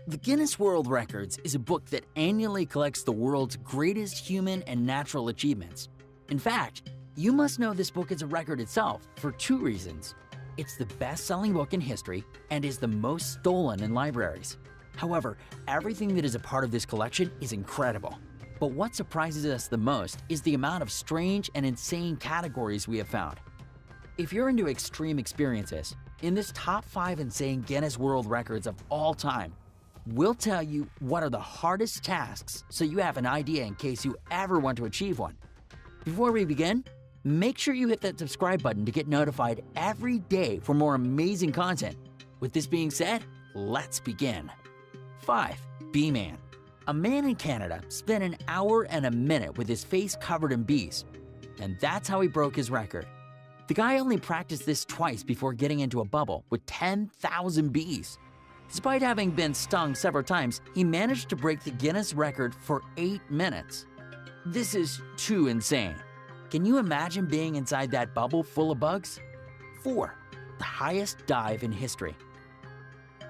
The Guinness World Records is a book that annually collects the world's greatest human and natural achievements. In fact, you must know this book is a record itself for two reasons. It's the best-selling book in history and is the most stolen in libraries. However, everything that is a part of this collection is incredible. But what surprises us the most is the amount of strange and insane categories we have found. If you're into extreme experiences, in this top 5 insane Guinness World Records of all time, we'll tell you what are the hardest tasks so you have an idea in case you ever want to achieve one. Before we begin, make sure you hit that subscribe button to get notified every day for more amazing content. With this being said, let's begin. 5. Bee-Man. A man in Canada spent an hour and a minute with his face covered in bees, and that's how he broke his record. The guy only practiced this twice before getting into a bubble with 10,000 bees. Despite having been stung several times, he managed to break the Guinness record for 8 minutes. This is too insane. Can you imagine being inside that bubble full of bugs? 4. The highest dive in history.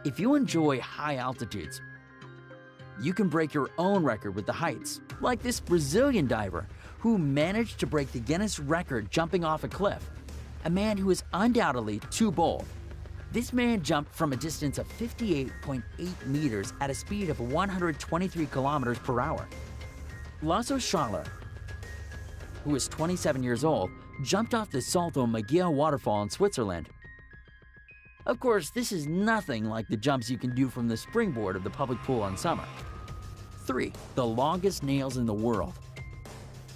If you enjoy high altitudes, you can break your own record with the heights, like this Brazilian diver who managed to break the Guinness record jumping off a cliff, a man who is undoubtedly too bold. This man jumped from a distance of 58.8 meters at a speed of 123 kilometers per hour. Lasse Schaller, who is 27 years old, jumped off the Salto Maggia waterfall in Switzerland. Of course, this is nothing like the jumps you can do from the springboard of the public pool in summer. 3. The longest nails in the world.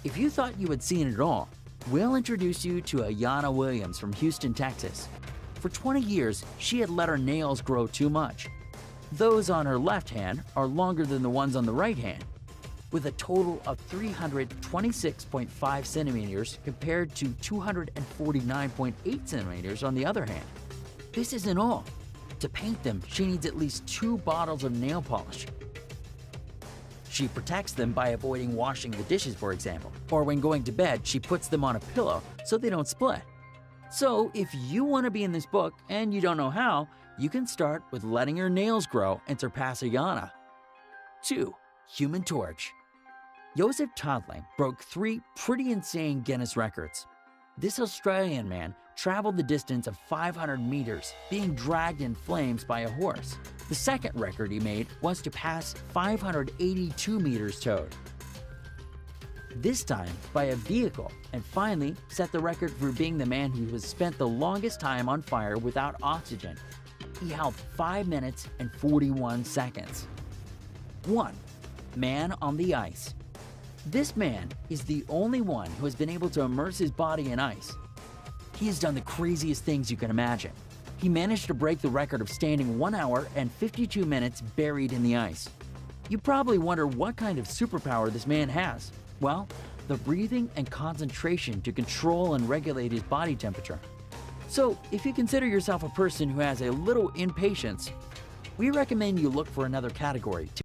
If you thought you had seen it all, we'll introduce you to Ayanna Williams from Houston, Texas. For 20 years, she had let her nails grow too much. Those on her left hand are longer than the ones on the right hand, with a total of 326.5 centimeters compared to 249.8 centimeters on the other hand. This isn't all. To paint them, she needs at least 2 bottles of nail polish. She protects them by avoiding washing the dishes, for example, or when going to bed, she puts them on a pillow so they don't split. So, if you want to be in this book and you don't know how, you can start with letting your nails grow and surpass Ayanna. 2. Human Torch. Joseph Todling broke 3 pretty insane Guinness records. This Australian man traveled the distance of 500 meters, being dragged in flames by a horse. The second record he made was to pass 582 meters towed, this time by a vehicle, and finally set the record for being the man who has spent the longest time on fire without oxygen. He held 5 minutes and 41 seconds. 1. Man on the ice. This man is the only one who has been able to immerse his body in ice. He has done the craziest things you can imagine. He managed to break the record of standing 1 hour and 52 minutes buried in the ice. You probably wonder what kind of superpower this man has. Well, the breathing and concentration to control and regulate his body temperature. So, if you consider yourself a person who has a little impatience, we recommend you look for another category to